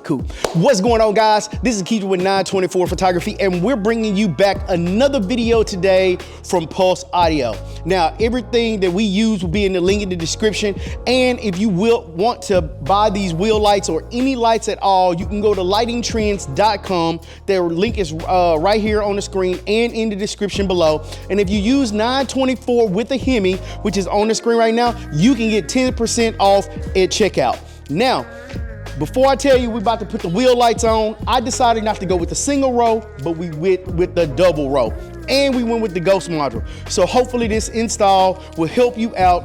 cool. What's going on, guys? This is Keylo with 924 Photography, and we're bringing you back another video today from Pulse Audio. Now, everything that we use will be in the link in the description, and if you will want to buy these wheel lights or any lights at all, you can go to lightingtrendz.com. Their link is right here on the screen and in the description below. And if you use 924 with a Hemi, which is on the screen right now, you can get 10% off at checkout. Now, before I tell you we're about to put the wheel lights on, I decided not to go with the single row, but we went with the double row. And we went with the ghost module. So hopefully this install will help you out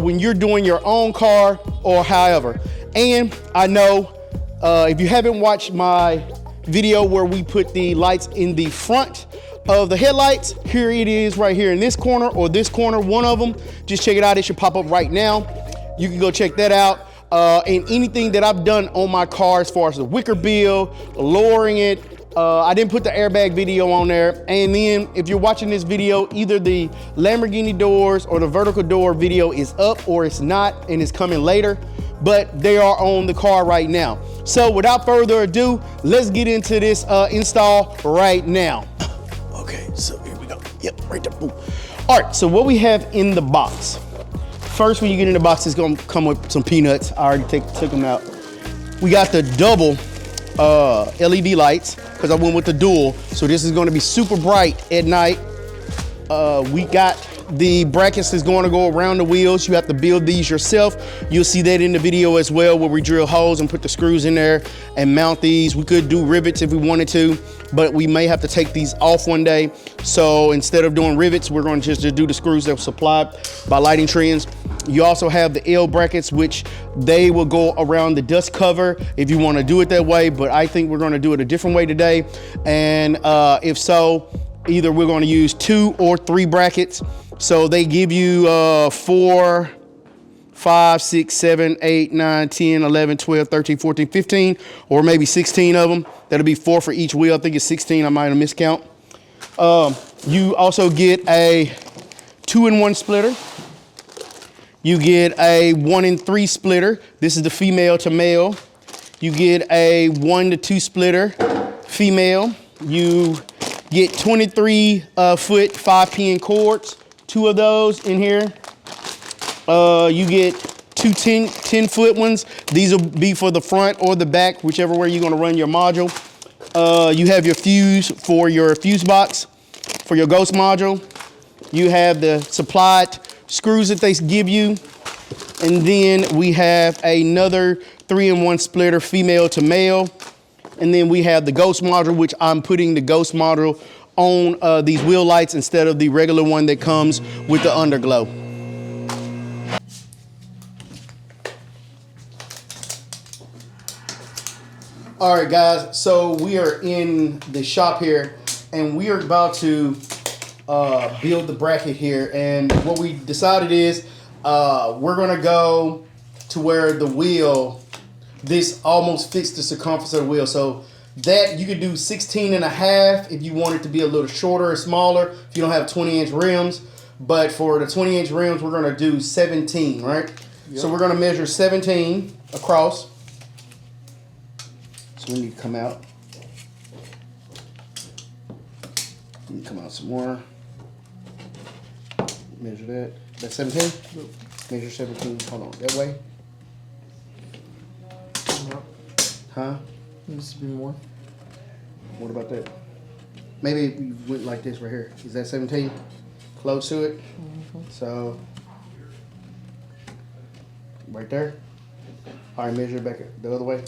when you're doing your own car or however. And I know if you haven't watched my video where we put the lights in the front of the headlights, here it is right here in this corner or this corner, one of them. Just check it out, it should pop up right now. You can go check that out. And anything that I've done on my car as far as the wicker bill, lowering it, I didn't put the airbag video on there. And then if you're watching this video, either the Lamborghini doors or the vertical door video is up or it's not and it's coming later, but they are on the car right now. So without further ado, let's get into this install right now. Okay, so here we go. Yep, right there, boom. All right, so what we have in the box. First, when you get in the box, it's gonna come with some peanuts. I already took them out. We got the double LED lights, because I went with the dual. So this is gonna be super bright at night. We got the brackets that's gonna go around the wheels. You have to build these yourself. You'll see that in the video as well, where we drill holes and put the screws in there and mount these. We could do rivets if we wanted to, but we may have to take these off one day. So instead of doing rivets, we're going to just do the screws that were supplied by Lighting Trendz. You also have the L brackets, which they will go around the dust cover if you want to do it that way, but I think we're going to do it a different way today. And if so, either we're going to use 2 or 3 brackets. So they give you 4, 5, 6, 7, 8, 9, 10, 11, 12, 13, 14, 15, or maybe 16 of them. That'll be 4 for each wheel. I think it's 16. I might have miscount. You also get a 2-in-1 splitter. You get a 1-in-3 splitter. This is the female to male. You get a 1-to-2 splitter, female. You get 23 foot 5-pin cords, 2 of those in here. You get 2 10-foot ones. These will be for the front or the back, whichever way you're gonna run your module. You have your fuse for your fuse box, for your ghost module. You have the supplied screws that they give you. And then we have another 3-in-1 splitter, female to male. And then we have the ghost module, which I'm putting the ghost module on these wheel lights instead of the regular one that comes with the underglow. All right, guys, so we are in the shop here and we are about to build the bracket here. And what we decided is we're gonna go to where the wheel, this almost fits the circumference of the wheel. So that you could do 16.5 if you want it to be a little shorter or smaller if you don't have 20-inch rims. But for the 20-inch rims, we're gonna do 17, right? Yep. So we're gonna measure 17 across. So we need to come out. Need to come out some more. Measure that. That's 17? Nope. Measure 17. Hold on. That way? No. Huh? Needs to be more. What about that? Maybe we went like this right here. Is that 17? Close to it? Mm-hmm. So, right there. All right, measure it back the other way.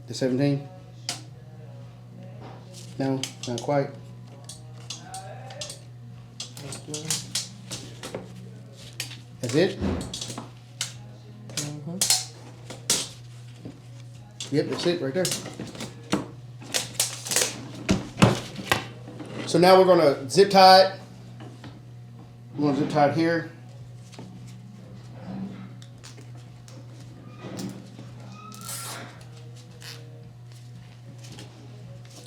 The 17? No, not quite. That's it? Mm-hmm. Yep, that's it right there. So now we're gonna zip tie it. We're gonna zip tie it here.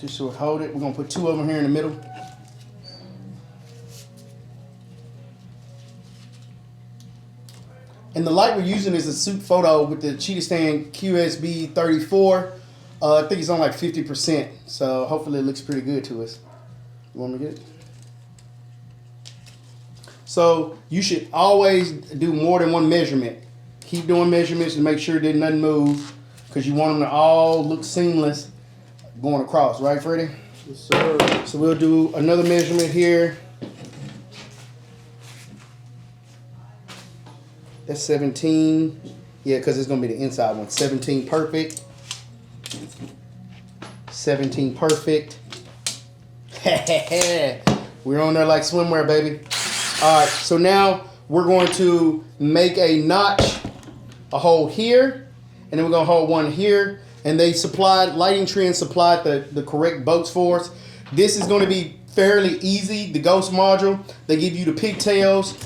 Just so we hold it. We're gonna put 2 of them here in the middle. And And the light we're using is a Suit Photo with the Cheetah Stand QSB 34. I think it's on like 50%, so hopefully it looks pretty good to us. You want me to get it? So you should always do more than one measurement. Keep doing measurements to make sure that nothing moves, because you want them to all look seamless going across, right, Freddie? Yes, sir. So we'll do another measurement here. That's 17. Yeah, because it's going to be the inside one. 17 perfect. 17 perfect. We're on there like swimwear, baby. All right, so now we're going to make a notch, a hole here, and then we're going to hold one here. And they supplied, Lighting Trendz supplied the correct bolts for us. This is going to be fairly easy. The Ghost module, they give you the pigtails.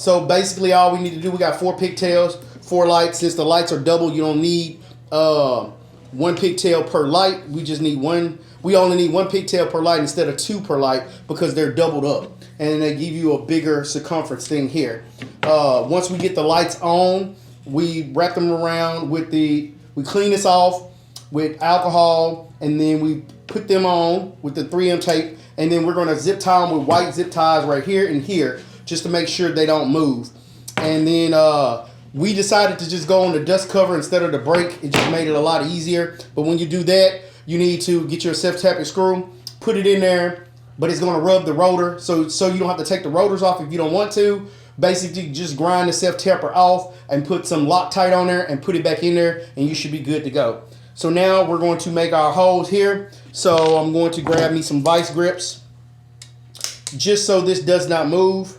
So basically all we need to do, we got 4 pigtails, 4 lights. Since the lights are double, you don't need 1 pigtail per light. We just need one. We only need 1 pigtail per light instead of 2 per light because they're doubled up. And they give you a bigger circumference thing here. Once we get the lights on, we wrap them around with we clean this off with alcohol, and then we put them on with the 3M tape, and then we're gonna zip tie them with white zip ties right here and here, just to make sure they don't move. And then we decided to just go on the dust cover instead of the brake. It just made it a lot easier. But when you do that, you need to get your self-tapping screw, put it in there, but it's gonna rub the rotor, so you don't have to take the rotors off if you don't want to. Basically, just grind the self-tapper off and put some Loctite on there and put it back in there, and you should be good to go. So now we're going to make our holes here. So I'm going to grab me some vice grips, just so this does not move.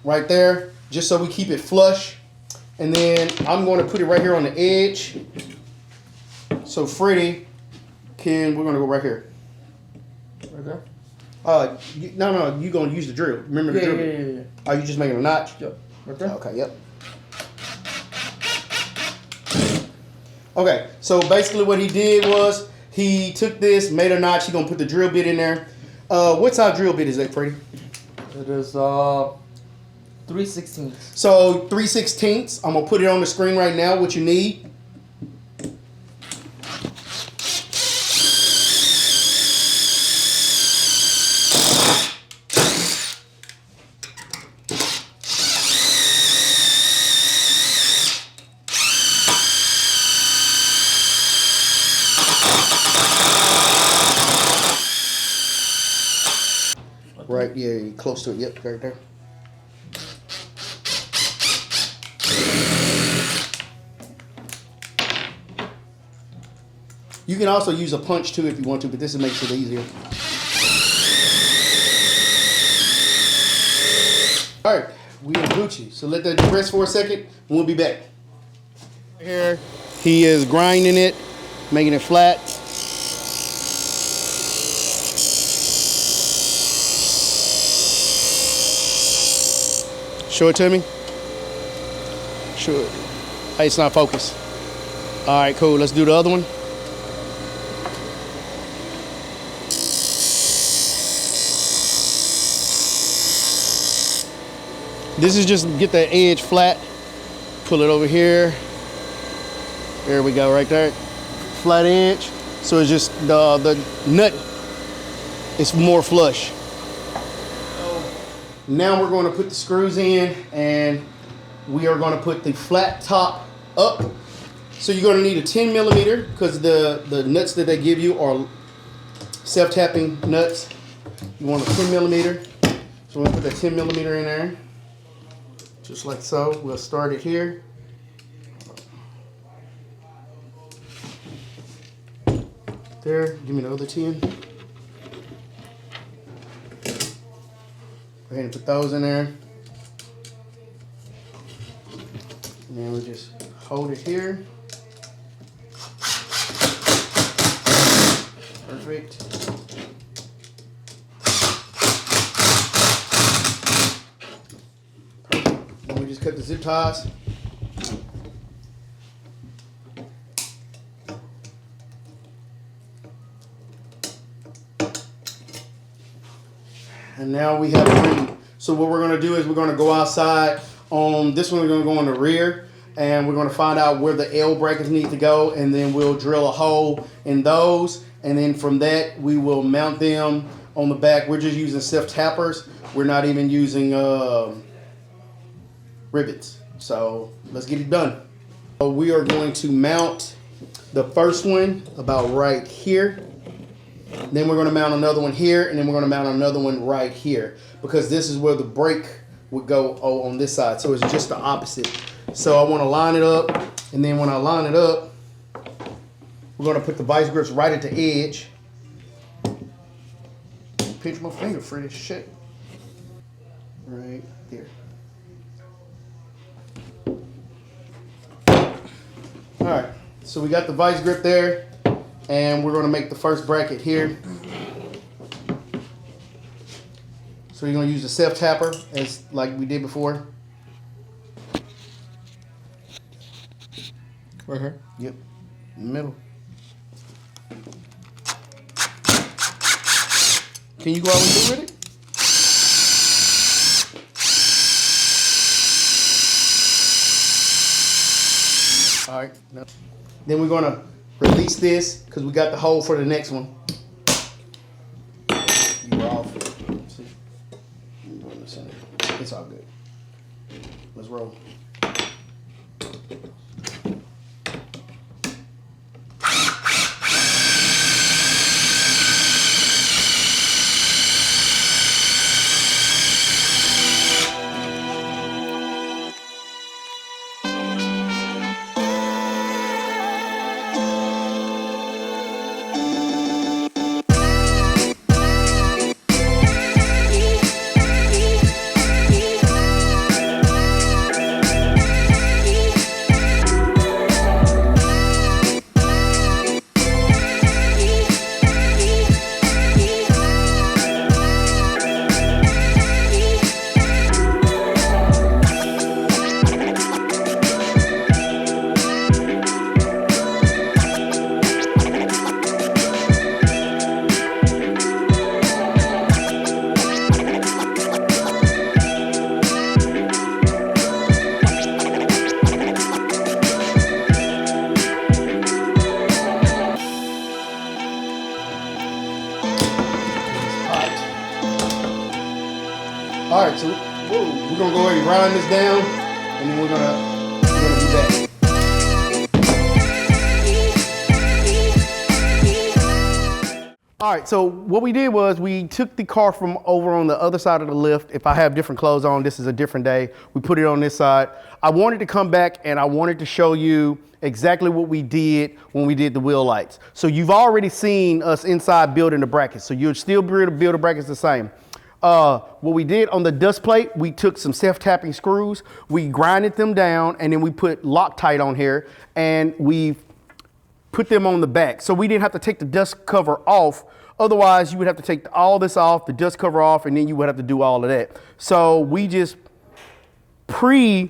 Right there, just so we keep it flush. And then I'm going to put it right here on the edge. So Freddie we're going to go right here. Right there? No, you're going to use the drill. Remember the drill? Yeah. Are you just making a notch? Yep. Right there? Okay, yep. Okay, so basically what he did was he took this, made a notch. He's going to put the drill bit in there. What size drill bit is that, Freddie? It is 3/16. So 3/16. I'm going to put it on the screen right now, what you need. Right, yeah, you're close to it. Yep, right there. You can also use a punch too if you want to, but this makes it easier. All right, we are Gucci. So let that rest for a second, and we'll be back. Here, he is grinding it, making it flat. Show it to me. Show it. Hey, it's not focused. All right, cool. Let's do the other one. This is just get the edge flat. Pull it over here. There we go, right there. Flat edge. So it's just the nut is more flush. Now we're going to put the screws in, and we are going to put the flat top up. So you're going to need a 10 millimeter because the nuts that they give you are self-tapping nuts. You want a 10 millimeter. So we'll put that 10 millimeter in there. Just like so. We'll start it here. There, give me the other 10. Go ahead and put those in there. And then we just hold it here. Perfect. Perfect. Then we just cut the zip ties. And now we have a ring. So what we're gonna do is we're gonna go outside on this one. We're gonna go on the rear, and we're gonna find out where the L brackets need to go, and then we'll drill a hole in those, and then from that we will mount them on the back. We're just using self tappers. We're not even using rivets. So let's get it done. So we are going to mount the first one about right here. Then we're going to mount another one here, and then we're going to mount another one right here, because this is where the brake would go on this side. So it's just the opposite. So I want to line it up, and then when I line it up, we're going to put the vice grips right at the edge. Pinch my finger for this shit. Right there. All right, so we got the vice grip there, and we're gonna make the first bracket here. So you're gonna use the self tapper as like we did before. Right here? Yep, in the middle. Can you go out and do with it? All right, no. Then we're gonna release this because we got the hole for the next one. You were off. See? It's all good. Let's roll. All right, so we're gonna go ahead and grind this down, and then we're gonna be back. All right, so what we did was we took the car from over on the other side of the lift. If I have different clothes on, this is a different day. We put it on this side. I wanted to come back and I wanted to show you exactly what we did when we did the wheel lights. So you've already seen us inside building the brackets. So you'll still be able to build the brackets the same. What we did on the dust plate, we took some self-tapping screws, we grinded them down, and then we put Loctite on here, and we put them on the back. So we didn't have to take the dust cover off. Otherwise, you would have to take all this off, the dust cover off, and then you would have to do all of that. So we just cut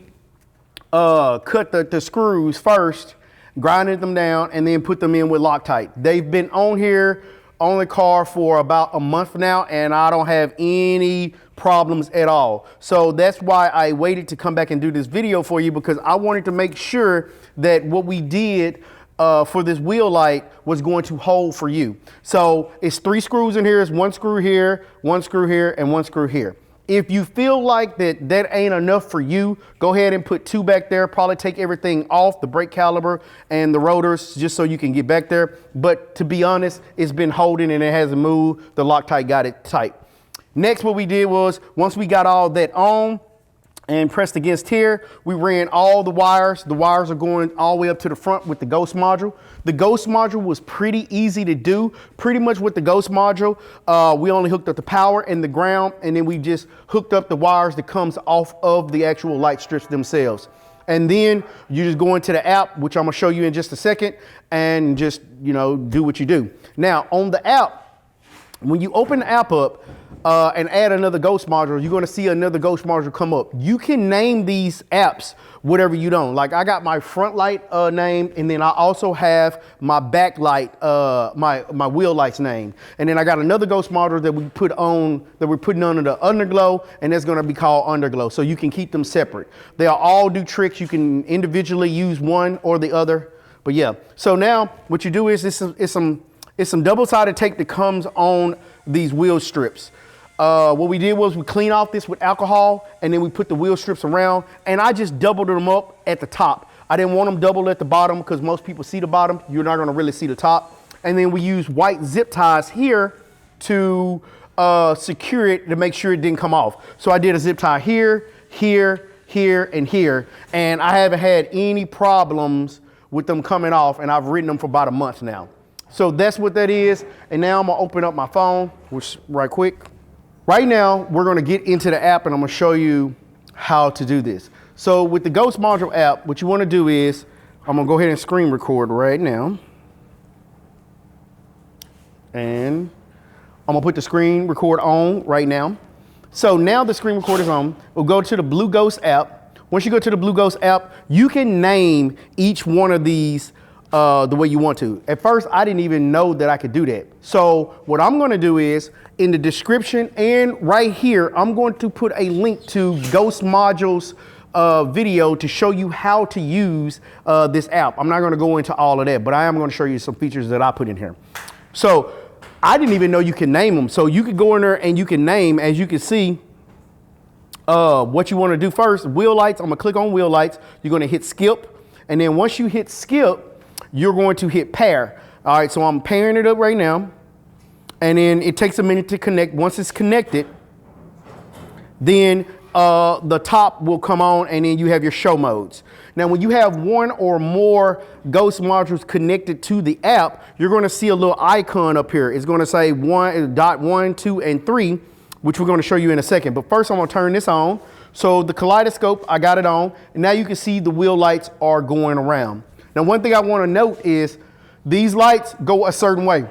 the screws first, grinded them down, and then put them in with Loctite. They've been on here on the car for about a month now, and I don't have any problems at all. So that's why I waited to come back and do this video for you, because I wanted to make sure that what we did for this wheel light was going to hold for you. So it's 3 screws in here. It's 1 screw here, 1 screw here, and 1 screw here. If you feel like that ain't enough for you, go ahead and put 2 back there. Probably take everything off, the brake caliper and the rotors, just so you can get back there. But to be honest, it's been holding and it hasn't moved. The Loctite got it tight. Next, what we did was, once we got all that on and pressed against here, we ran all the wires. The wires are going all the way up to the front with the Ghost module. The Ghost module was pretty easy to do. Pretty much with the Ghost module, we only hooked up the power and the ground, and then we just hooked up the wires that comes off of the actual light strips themselves. And then you just go into the app, which I'm gonna show you in just a second, and just, you know, do what you do. Now on the app, When you open the app up and add another ghost module, you're gonna see another ghost module come up. You can name these apps whatever you don't. Like I got my front light name, and then I also have my back light, my wheel lights named. And then I got another ghost module that we put on, that we're putting under the underglow, and that's gonna be called underglow. So you can keep them separate. They'll all do tricks. You can individually use one or the other. But yeah, so now what you do is it's some double-sided tape that comes on these wheel strips. What we did was we clean off this with alcohol, and then we put the wheel strips around, and I just doubled them up at the top. I didn't want them doubled at the bottom because most people see the bottom. You're not gonna really see the top. And then we use white zip ties here to secure it to make sure it didn't come off. So I did a zip tie here, here, here, and here, and I haven't had any problems with them coming off, and I've ridden them for about a month now. So that's what that is. And now I'm gonna open up my phone, which right quick. Right now, we're gonna get into the app, and I'm gonna show you how to do this. So with the Ghost Module app, what you wanna do is, I'm gonna go ahead and screen record right now. And I'm gonna put the screen record on right now. So now the screen record is on. We'll go to the Blue Ghost app. Once you go to the Blue Ghost app, you can name each one of these the way you want to. At first, I didn't even know that I could do that. So what I'm gonna do is, in the description and right here, I'm going to put a link to Ghost Module's video to show you how to use this app. I'm not gonna go into all of that, but I am gonna show you some features that I put in here. So I didn't even know you can name them. So you could go in there and you can name, as you can see, what you wanna do first. Wheel lights, I'm gonna click on wheel lights. You're gonna hit skip. And then once you hit skip, you're going to hit pair. All right, so I'm pairing it up right now. And then it takes a minute to connect. Once it's connected, then the top will come on, and then you have your show modes. Now, when you have one or more Ghost modules connected to the app, you're gonna see a little icon up here. It's gonna say 1, 2, and 3, which we're gonna show you in a second. But first, I'm gonna turn this on. So the kaleidoscope, I got it on. And now you can see the wheel lights are going around. Now, one thing I wanna note is these lights go a certain way.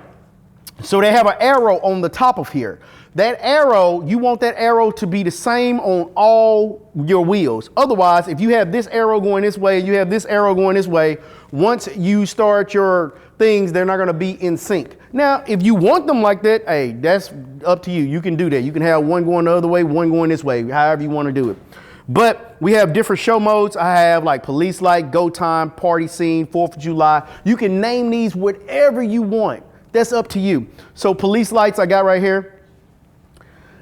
So they have an arrow on the top of here. That arrow, you want that arrow to be the same on all your wheels. Otherwise, if you have this arrow going this way, you have this arrow going this way, once you start your things, they're not gonna be in sync. Now, if you want them like that, hey, that's up to you. You can do that. You can have one going the other way, one going this way, however you wanna do it. But we have different show modes. I have like police light, go time, party scene, 4th of July. You can name these whatever you want. That's up to you. So police lights I got right here,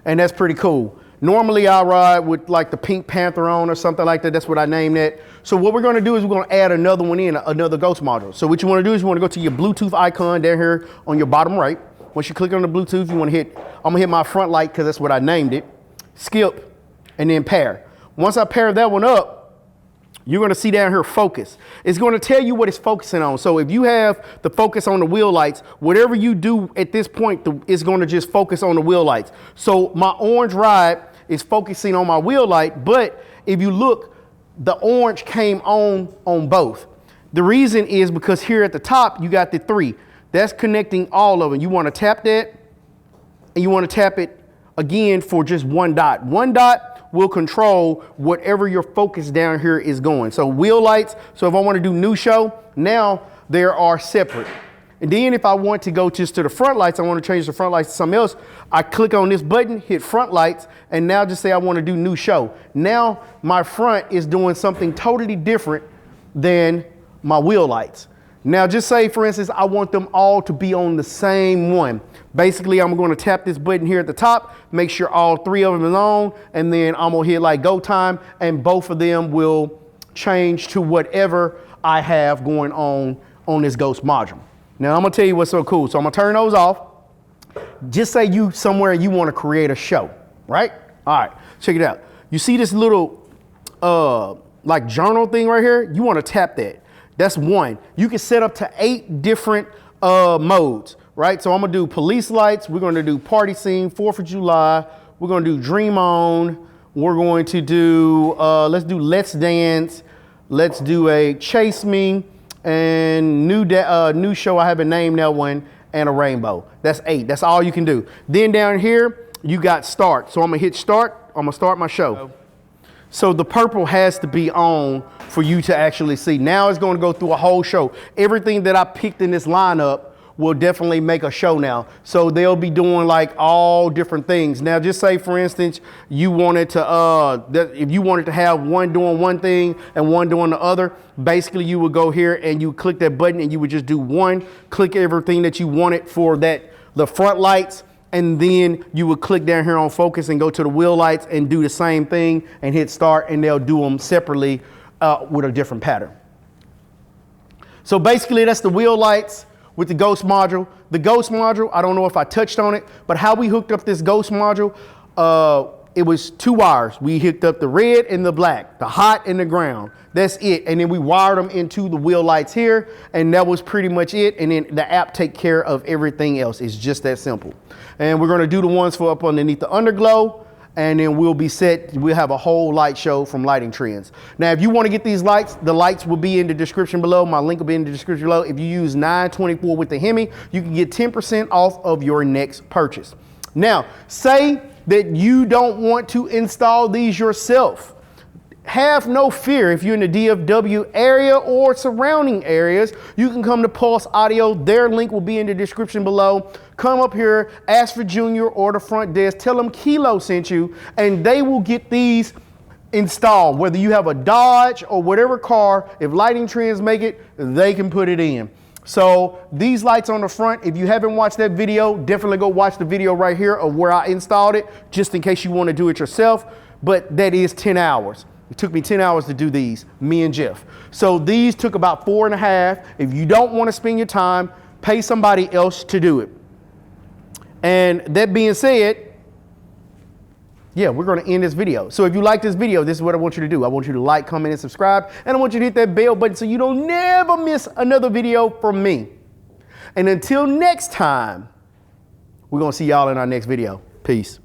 and that's pretty cool. Normally I ride with like the Pink Panther on or something like that. That's what I named it. So what we're gonna do is we're gonna add another one in, another Ghost module. So what you wanna do is you wanna go to your Bluetooth icon down here on your bottom right. Once you click on the Bluetooth, you wanna hit, I'm gonna hit my front light because that's what I named it. Skip, and then pair. Once I pair that one up, you're gonna see down here focus. It's gonna tell you what it's focusing on. So if you have the focus on the wheel lights, whatever you do at this point, it's gonna just focus on the wheel lights. So my orange ride is focusing on my wheel light, but if you look, the orange came on both. The reason is because here at the top, you got the 3. That's connecting all of them. You wanna tap that, and you wanna tap it again for just one dot. One dot will control whatever your focus down here is going. So wheel lights, so if I want to do new show, now they are separate. And then if I want to go just to the front lights, I want to change the front lights to something else, I click on this button, hit front lights, and now just say I want to do new show. Now my front is doing something totally different than my wheel lights. Now just say, for instance, I want them all to be on the same one. Basically, I'm gonna tap this button here at the top, make sure all 3 of them is on, and then I'm gonna hit like go time, and both of them will change to whatever I have going on this Ghost module. Now I'm gonna tell you what's so cool. So I'm gonna turn those off. Just say you somewhere you wanna create a show, right? All right, check it out. You see this little like journal thing right here? You wanna tap that. That's 1. You can set up to 8 different modes, right? So I'm gonna do police lights. We're gonna do party scene, 4th of July. We're gonna do dream on. We're going to do, let's do let's dance. Let's do a chase me, and new show. I haven't named that one. and a rainbow. That's 8. That's all you can do. Then down here, you got start. So I'm gonna hit start. I'm gonna start my show. So the purple has to be on for you to actually see. Now it's gonna go through a whole show. Everything that I picked in this lineup will definitely make a show now. So they'll be doing like all different things. Now just say for instance, you wanted to, if you wanted to have one doing one thing and one doing the other, basically you would go here and you click that button and you would just do one, click everything that you wanted for that, the front lights, and then you would click down here on focus and go to the wheel lights and do the same thing and hit start, and they'll do them separately with a different pattern. So basically that's the wheel lights with the Ghost module. The Ghost module, I don't know if I touched on it, but how we hooked up this Ghost module, it was 2 wires. We hooked up the red and the black, the hot and the ground. That's it. And then we wired them into the wheel lights here, and that was pretty much it. And then the app take care of everything else. It's just that simple. And we're gonna do the ones for up underneath the underglow, and then we'll be set. We'll have a whole light show from Lighting Trendz. Now, if you want to get these lights, the lights will be in the description below. My link will be in the description below. If you use 924 with the Hemi, you can get 10% off of your next purchase. Now, say that you don't want to install these yourself. Have no fear. If you're in the DFW area or surrounding areas, you can come to Pulse Audio. Their link will be in the description below. Come up here, ask for Junior or the front desk, tell them Keylo sent you, and they will get these installed. Whether you have a Dodge or whatever car, if Lighting Trendz make it, they can put it in. So these lights on the front, if you haven't watched that video, definitely go watch the video right here of where I installed it, just in case you want to do it yourself. But that is 10 hours. It took me 10 hours to do these, me and Jeff. So these took about 4.5. If you don't want to spend your time, pay somebody else to do it. And that being said, yeah, we're going to end this video. So if you like this video, this is what I want you to do. I want you to like, comment, and subscribe. And I want you to hit that bell button so you don't never miss another video from me. And until next time, we're going to see y'all in our next video. Peace.